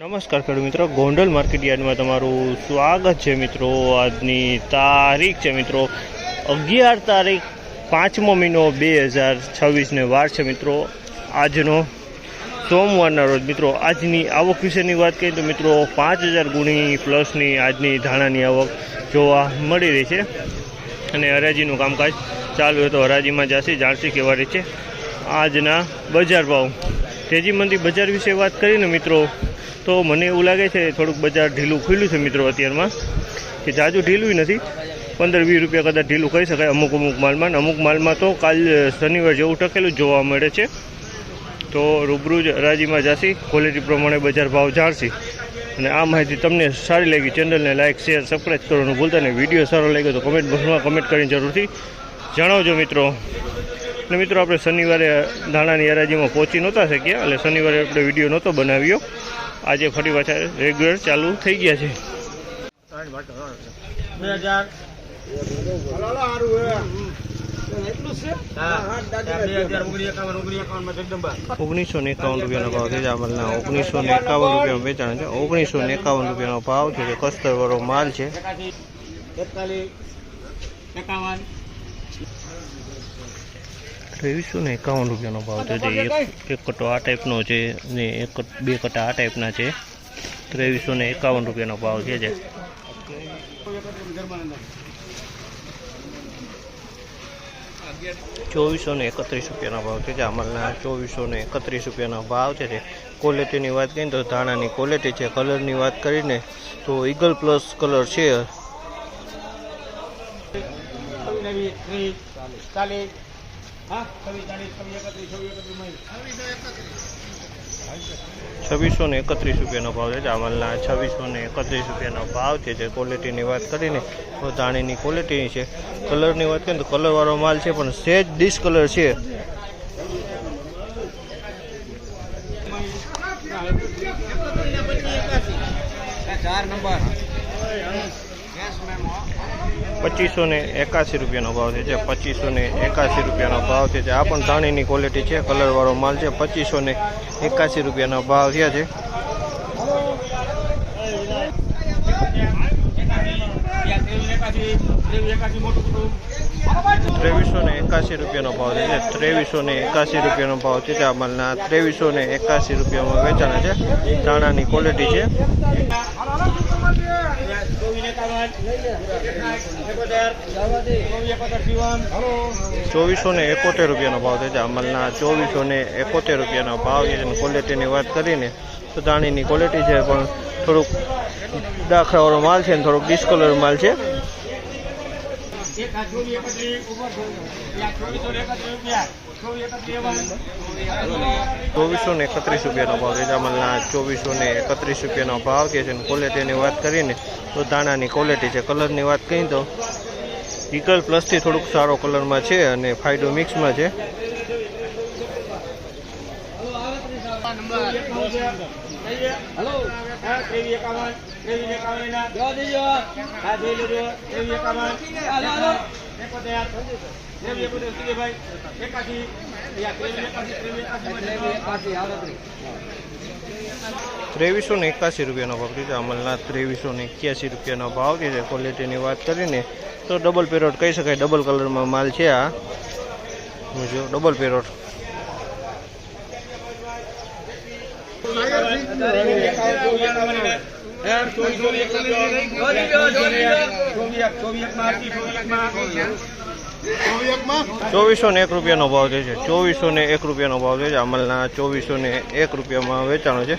નમસ્કાર ખેડૂત મિત્રો, ગોંડલ માર્કેટ યાર્ડમાં તમારું સ્વાગત છે મિત્રો। આજની તારીખ છે મિત્રો 11 તારીખ 5મો મહિનો 2026 ને વાર છે મિત્રો આજનો સોમવારના રોજ। મિત્રો આજની આવક વિશેની વાત કરીએ તો મિત્રો 5000 ગુણી પ્લસની આજની ધાણાની આવક જોવા મળી રહી છે અને હરાજીનું કામકાજ ચાલુ હોય તો હરાજીમાં જાણસી કેવા રહી છે આજના બજાર ભાવ। તેજી મંદી બજાર વિશે વાત કરીને મિત્રો તો મને એવું લાગે છે થોડુંક બજાર ઢીલું ખુલ્યું છે મિત્રો અત્યારમાં, કે જાજુ ઢીલું નથી, 15-20 રૂપિયા કદાચ ઢીલું કહી શકાય અમુક માલમાં। અમુક માલમાં તો કાલ શનિવાર જેવું ટકેલું જોવા મળે છે। તો રૂબરૂ જ હરાજીમાં જાસી ક્વોલિટી પ્રમાણે બજાર ભાવ જાણસી। અને આ માહિતી તમને સારી લાગી, ચેનલને લાઇક શેર સબસ્ક્રાઈબ કરવાનું ભૂલતા નહીં। વિડીયો સારો લાગ્યો તો કમેન્ટ બોક્સમાં કમેન્ટ કરીને જરૂરથી જણાવજો મિત્રો। અને મિત્રો આપણે શનિવારે ધાણાની હરાજીમાં પહોંચી નહોતા શક્યા, એટલે શનિવારે આપણે વિડીયો નહોતો બનાવ્યો। આજે ફરી પાછા રેગ્યુલર ચાલુ થઈ ગયા છે। ₹1951 ભાવ છે જામલના, ₹1951 વેચાણ છે। ₹1951 ભાવ છે, કસ્તર વાળો માલ છે। ₹2351 ભાવ છે, એક કટો આ ટાઈપનો છે ને બે કટા આ ટાઈપના છે। ₹2351 ભાવ છે। ₹2431 ભાવ છે જામલના, ₹2431 ભાવ છે। ક્વોલિટીની વાત કરીએ તો ધાણાની ક્વોલિટી છે। કલરની વાત કરીને તો ઈગલ પ્લસ કલર છે। 2631 ભાવ છે જામલના, ₹2631 ભાવ છે। જે ક્વોલિટીની વાત કરીને તો ધાણીની ક્વોલિટીની છે। કલરની વાત કરીએ તો કલરવાળો માલ છે, પણ સેજ ડિસ્કલર છે। ₹2581 ભાવ છે। ₹2581 ભાવ છે। આ પણ ધાણીની ક્વોલિટી છે, કલરવાળો માલ છે। ₹2581 ભાવ થયા છે। ₹2381 ભાવ છે। ₹2381 ભાવ છે જામલના, ₹2381 વેચાણ છે। ધાણાની ક્વોલિટી છે। ₹2471 ભાવ છે જામલના, ₹2471 ભાવ છે। ક્વોલિટીની વાત કરીને તો ધાણીની ક્વોલિટી છે, પણ થોડુંક દાખલાવાળો માલ છે ને થોડુંક ડિસ્કલર માલ છે। ₹2431 ભાવ છે જામલના, ₹2431 ભાવ છે। ક્વોલિટીની વાત કરીને તો ધાણાની ક્વોલિટી છે। કલરની વાત કરીએ તો ઈગલ પ્લસથી થોડુંક સારો કલરમાં છે અને ફાયદો મિક્સમાં છે। ₹2381 ભાવ છે જામલના, ₹2381 ભાવ છે। ક્વોલિટીની વાત કરીને તો ડબલ પેરોટ કહી શકાય, ડબલ કલરમાં માલ છે। આ જો ડબલ પેરોટ। ₹2401 ભાવ છે। ₹2401 ભાવ છે જામલના, ₹2401 વેચાણો છે।